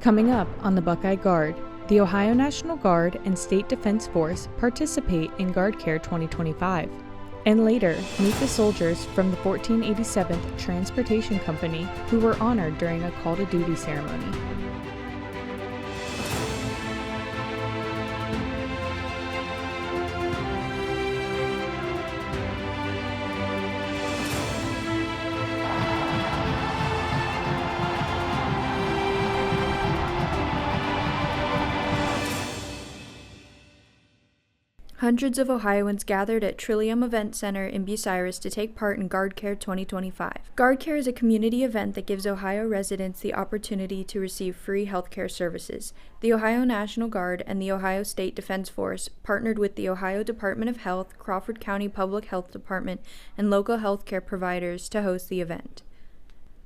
Coming up on the Buckeye Guard, the Ohio National Guard and State Defense Force participate in GuardCare 2025. And later, meet the soldiers from the 1487th Transportation Company who were honored during a call to duty ceremony. Hundreds of Ohioans gathered at Trillium Event Center in Bucyrus to take part in GuardCare 2025. GuardCare is a community event that gives Ohio residents the opportunity to receive free healthcare services. The Ohio National Guard and the Ohio State Defense Force partnered with the Ohio Department of Health, Crawford County Public Health Department, and local healthcare providers to host the event.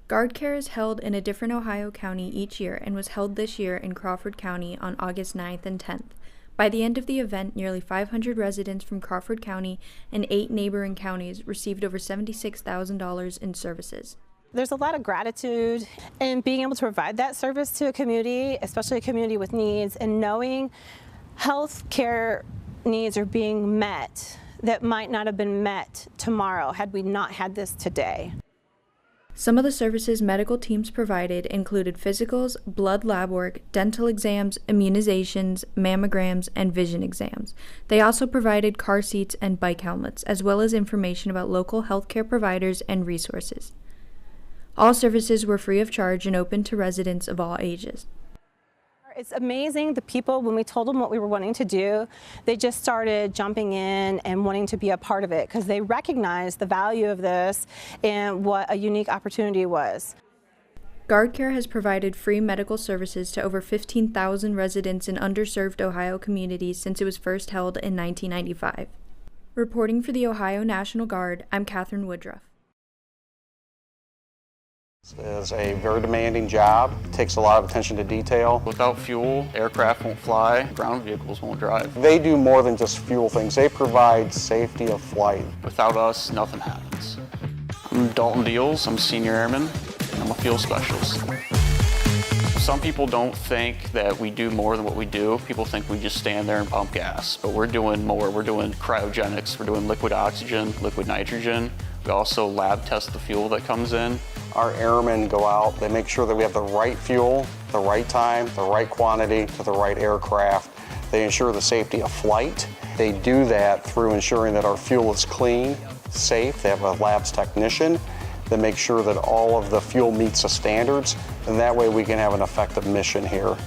GuardCare is held in a different Ohio county each year and was held this year in Crawford County on August 9th and 10th. By the end of the event, nearly 500 residents from Crawford County and 8 neighboring counties received over $76,000 in services. There's a lot of gratitude in being able to provide that service to a community, especially a community with needs, and knowing health care needs are being met that might not have been met tomorrow had we not had this today. Some of the services medical teams provided included physicals, blood lab work, dental exams, immunizations, mammograms, and vision exams. They also provided car seats and bike helmets, as well as information about local healthcare providers and resources. All services were free of charge and open to residents of all ages. It's amazing, the people, when we told them what we were wanting to do, they just started jumping in and wanting to be a part of it because they recognized the value of this and what a unique opportunity was. GuardCare has provided free medical services to over 15,000 residents in underserved Ohio communities since it was first held in 1995. Reporting for the Ohio National Guard, I'm Catherine Woodruff. It's a very demanding job. It takes a lot of attention to detail. Without fuel, aircraft won't fly, ground vehicles won't drive. They do more than just fuel things. They provide safety of flight. Without us, nothing happens. I'm Dalton Deals, I'm senior airman, and I'm a fuel specialist. Some people don't think that we do more than what we do. People think we just stand there and pump gas, but we're doing more. We're doing cryogenics, we're doing liquid oxygen, liquid nitrogen. We also lab test the fuel that comes in. Our airmen go out, they make sure that we have the right fuel, the right time, the right quantity to the right aircraft. They ensure the safety of flight. They do that through ensuring that our fuel is clean, safe. They have a labs technician that makes sure that all of the fuel meets the standards, and that way we can have an effective mission here.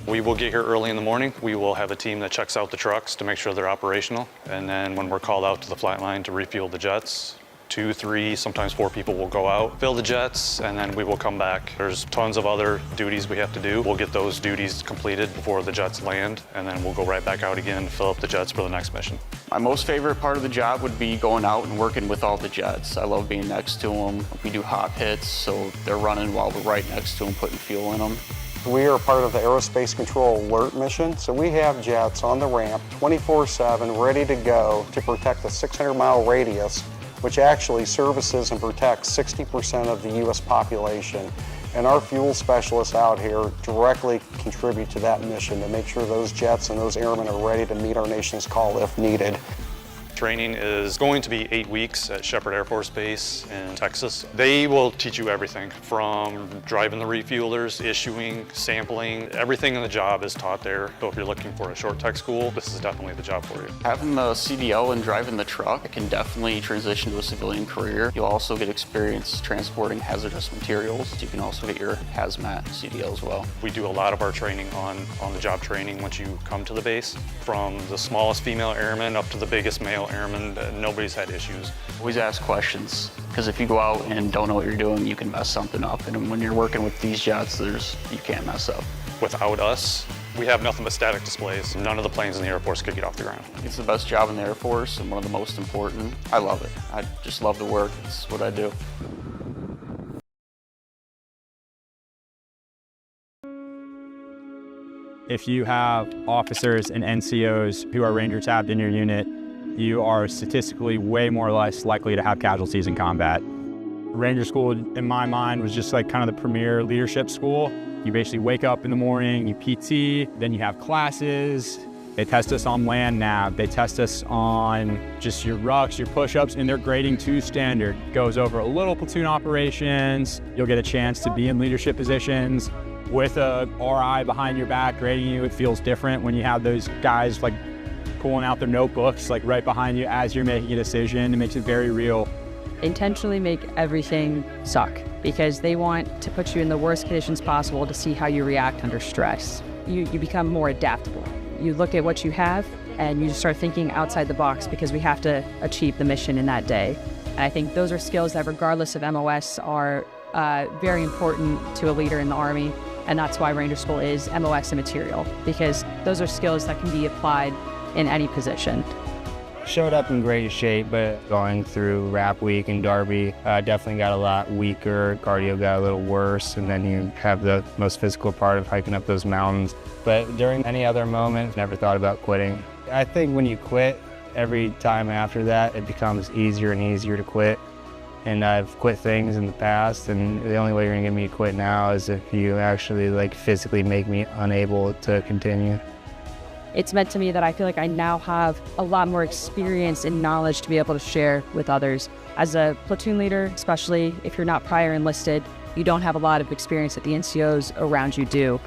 We will get here early in the morning. We will have a team that checks out the trucks to make sure they're operational, and then when we're called out to the flight line to refuel the jets, 2, 3, sometimes 4 people will go out, fill the jets, and then we will come back. There's tons of other duties we have to do. We'll get those duties completed before the jets land, and then we'll go right back out again, fill up the jets for the next mission. My most favorite part of the job would be going out and working with all the jets. I love being next to them. We do hop hits, so they're running while we're right next to them, putting fuel in them. We are part of the Aerospace Control Alert mission, so we have jets on the ramp 24/7 ready to go to protect a 600-mile radius, which actually services and protects 60% of the U.S. population. And our fuel specialists out here directly contribute to that mission to make sure those jets and those airmen are ready to meet our nation's call if needed. Training is going to be 8 weeks at Shepherd Air Force Base in Texas. They will teach you everything from driving the refuelers, issuing, sampling. Everything in the job is taught there. So if you're looking for a short tech school, this is definitely the job for you. Having the CDL and driving the truck can definitely transition to a civilian career. You'll also get experience transporting hazardous materials. You can also get your hazmat CDL as well. We do a lot of our training on the job training once you come to the base. From the smallest female airman up to the biggest male airman, nobody's had issues. Always ask questions, because if you go out and don't know what you're doing, you can mess something up. And when you're working with these jets, you can't mess up. Without us, we have nothing but static displays. None of the planes in the Air Force could get off the ground. It's the best job in the Air Force and one of the most important. I love it. I just love to work. It's what I do. If you have officers and NCOs who are Ranger tabbed in your unit, you are statistically way more or less likely to have casualties in combat. Ranger School, in my mind, was just like kind of the premier leadership school You basically wake up in the morning, you PT, then you have classes. They test us on land nav. They test us on just your rucks, your push-ups, and they're grading to standard. Goes over a little platoon operations. You'll get a chance to be in leadership positions with a RI behind your back grading you. It feels different when you have those guys like pulling out their notebooks like right behind you as you're making a decision. It makes it very real. Intentionally make everything suck because they want to put you in the worst conditions possible to see how you react under stress. You become more adaptable. You look at what you have and you just start thinking outside the box because we have to achieve the mission in that day. And I think those are skills that regardless of MOS are very important to a leader in the Army. And that's why Ranger School is MOS immaterial, because those are skills that can be applied in any position. Showed up in great shape, but going through Rap Week and Derby, definitely got a lot weaker. Cardio got a little worse, and then you have the most physical part of hiking up those mountains. But during any other moment, never thought about quitting. I think when you quit, every time after that, it becomes easier and easier to quit. And I've quit things in the past, and the only way you're gonna get me to quit now is if you actually physically make me unable to continue. It's meant to me that I feel like I now have a lot more experience and knowledge to be able to share with others. As a platoon leader, especially if you're not prior enlisted, you don't have a lot of experience that the NCOs around you do.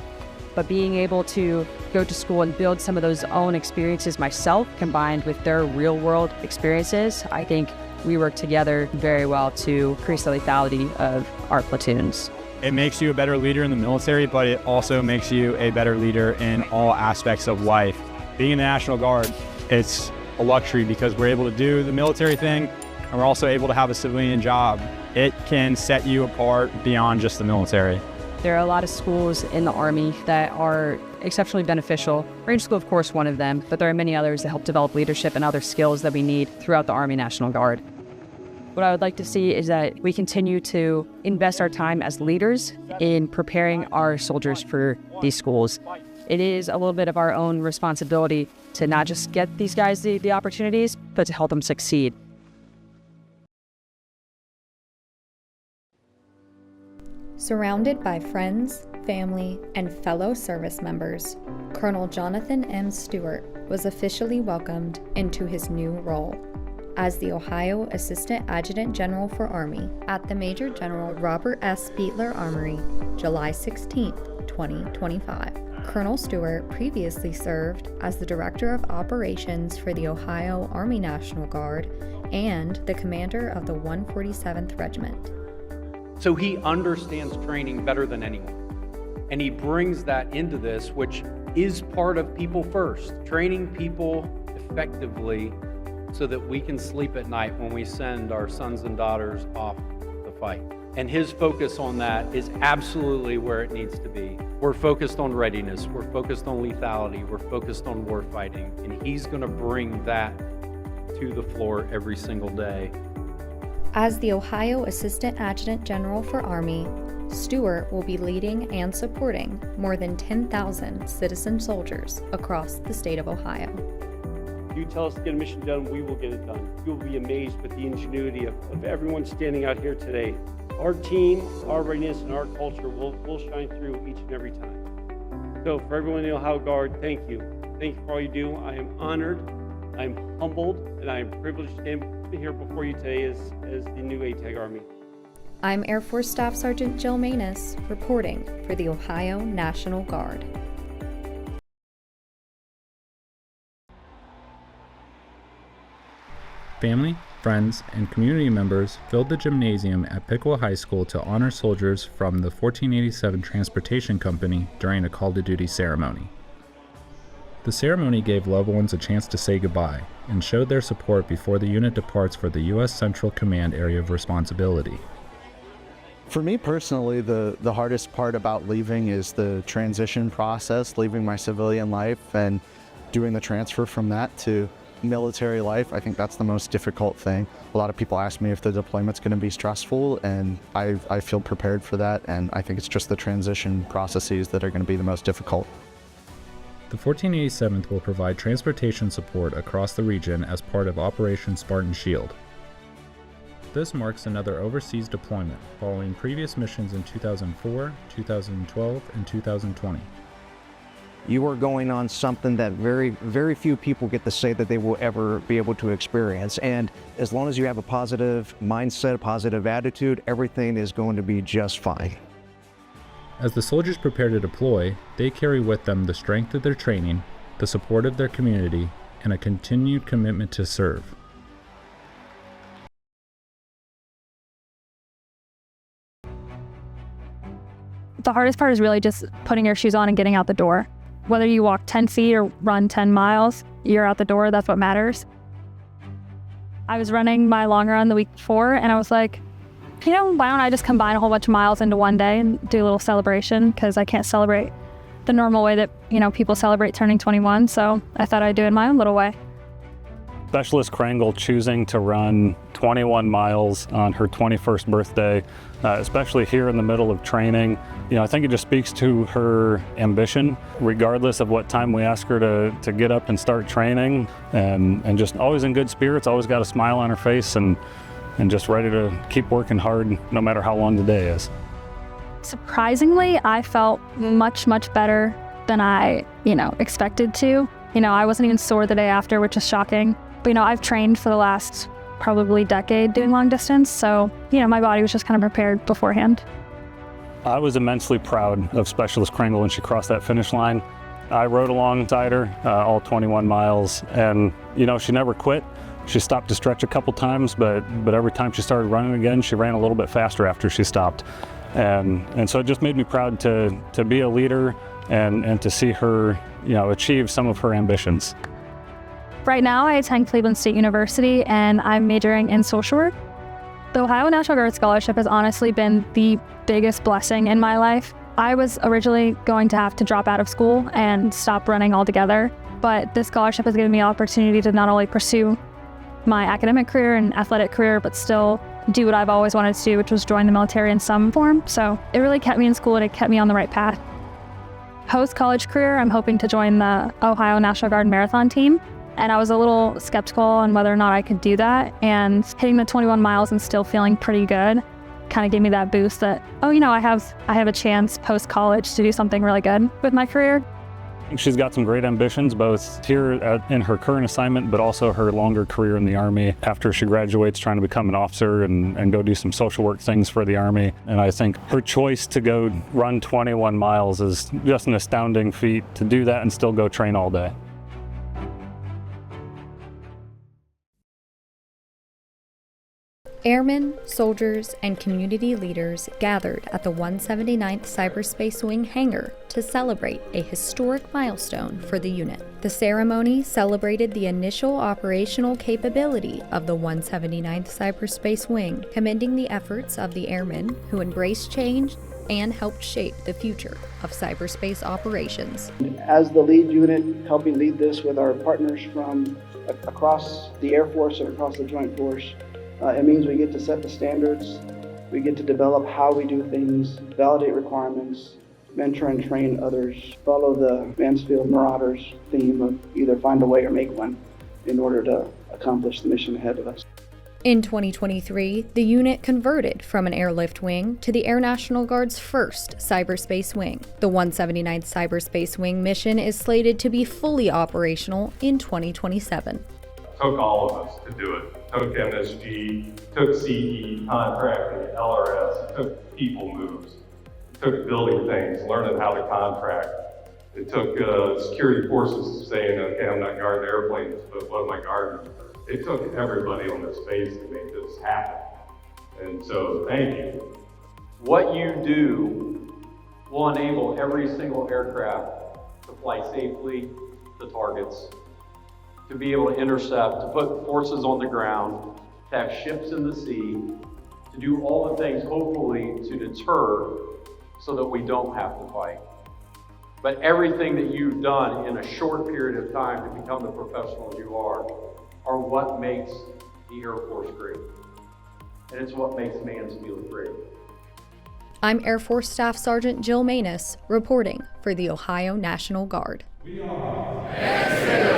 But being able to go to school and build some of those own experiences myself, combined with their real world experiences, I think we work together very well to increase the lethality of our platoons. It makes you a better leader in the military, but it also makes you a better leader in all aspects of life. Being in the National Guard, it's a luxury because we're able to do the military thing, and we're also able to have a civilian job. It can set you apart beyond just the military. There are a lot of schools in the Army that are exceptionally beneficial. Ranger School, of course, one of them, but there are many others that help develop leadership and other skills that we need throughout the Army National Guard. What I would like to see is that we continue to invest our time as leaders in preparing our soldiers for these schools. It is a little bit of our own responsibility to not just get these guys the opportunities, but to help them succeed. Surrounded by friends, family, and fellow service members, Colonel Jonathan M. Stewart was officially welcomed into his new role as the Ohio Assistant Adjutant General for Army at the Major General Robert S. Beetler Armory, July 16, 2025. Colonel Stewart previously served as the Director of Operations for the Ohio Army National Guard and the commander of the 147th Regiment. So he understands training better than anyone. And he brings that into this, which is part of people first. Training people effectively so that we can sleep at night when we send our sons and daughters off to fight. And his focus on that is absolutely where it needs to be. We're focused on readiness, we're focused on lethality, we're focused on war fighting, and he's gonna bring that to the floor every single day. As the Ohio Assistant Adjutant General for Army, Stewart will be leading and supporting more than 10,000 citizen soldiers across the state of Ohio. You tell us to get a mission done, we will get it done. You'll be amazed with the ingenuity of everyone standing out here today. Our team, our readiness, and our culture will shine through each and every time. So for everyone in the Ohio Guard, thank you. Thank you for all you do. I am honored, I am humbled, and I am privileged to stand here before you today as the new ATAG Army. I'm Air Force Staff Sergeant Jill Manus, reporting for the Ohio National Guard. Family, friends, and community members filled the gymnasium at Piqua High School to honor soldiers from the 1487 Transportation Company during a call to duty ceremony. The ceremony gave loved ones a chance to say goodbye and showed their support before the unit departs for the U.S. Central Command area of responsibility. For me personally, the hardest part about leaving is the transition process, leaving my civilian life and doing the transfer from that to military life. I think that's the most difficult thing. A lot of people ask me if the deployment's going to be stressful, and I feel prepared for that, and I think it's just the transition processes that are going to be the most difficult. The 1487th will provide transportation support across the region as part of Operation Spartan Shield. The this marks another overseas deployment, following previous missions in 2004, 2012, and 2020. You are going on something that very few people get to say that they will ever be able to experience. And as long as you have a positive mindset, a positive attitude, everything is going to be just fine. As the soldiers prepare to deploy, they carry with them the strength of their training, the support of their community, and a continued commitment to serve. The hardest part is really just putting your shoes on and getting out the door. Whether you walk 10 feet or run 10 miles, you're out the door, that's what matters. I was running my long run the week before and I was like, why don't I just combine a whole bunch of miles into one day and do a little celebration, because I can't celebrate the normal way that, people celebrate turning 21, so I thought I'd do it in my own little way. Specialist Krangle choosing to run 21 miles on her 21st birthday, especially here in the middle of training. I think it just speaks to her ambition, regardless of what time we ask her to get up and start training, and just always in good spirits, always got a smile on her face, and just ready to keep working hard no matter how long the day is. Surprisingly, I felt much better than I, expected to. I wasn't even sore the day after, which is shocking. But, I've trained for the last probably decade doing long distance, so, my body was just kind of prepared beforehand. I was immensely proud of Specialist Krangle when she crossed that finish line. I rode alongside her all 21 miles, and, she never quit. She stopped to stretch a couple times, but every time she started running again, she ran a little bit faster after she stopped. And so it just made me proud to be a leader and to see her, achieve some of her ambitions. Right now, I attend Cleveland State University, and I'm majoring in social work. The Ohio National Guard Scholarship has honestly been the biggest blessing in my life. I was originally going to have to drop out of school and stop running altogether, but this scholarship has given me an opportunity to not only pursue my academic career and athletic career, but still do what I've always wanted to do, which was join the military in some form. So it really kept me in school and it kept me on the right path. Post-college career, I'm hoping to join the Ohio National Guard marathon team. And I was a little skeptical on whether or not I could do that. And hitting the 21 miles and still feeling pretty good kind of gave me that boost that, I have a chance post-college to do something really good with my career. I think she's got some great ambitions, both here in her current assignment, but also her longer career in the Army after she graduates, trying to become an officer and go do some social work things for the Army. And I think her choice to go run 21 miles is just an astounding feat, to do that and still go train all day. Airmen, soldiers, and community leaders gathered at the 179th Cyberspace Wing hangar to celebrate a historic milestone for the unit. The ceremony celebrated the initial operational capability of the 179th Cyberspace Wing, commending the efforts of the airmen who embraced change and helped shape the future of cyberspace operations. As the lead unit, helping lead this with our partners from across the Air Force and across the Joint Force, it means we get to set the standards, we get to develop how we do things, validate requirements, mentor and train others, follow the Mansfield Marauders theme of either find a way or make one in order to accomplish the mission ahead of us. In 2023, the unit converted from an airlift wing to the Air National Guard's first cyberspace wing. The 179th Cyberspace Wing mission is slated to be fully operational in 2027. Took all of us to do it. Took MSG, took CE, contracting, LRS, took people moves. It took building things, learning how to contract. It took security forces saying, okay, I'm not guarding airplanes, but what am I guarding? It took everybody on this space to make this happen. And so, thank you. What you do will enable every single aircraft to fly safely to targets, to be able to intercept, to put forces on the ground, to have ships in the sea, to do all the things, hopefully, to deter so that we don't have to fight. But everything that you've done in a short period of time to become the professional you are what makes the Air Force great. And it's what makes Mansfield great. I'm Air Force Staff Sergeant Jill Manus, reporting for the Ohio National Guard. We are Mansfield.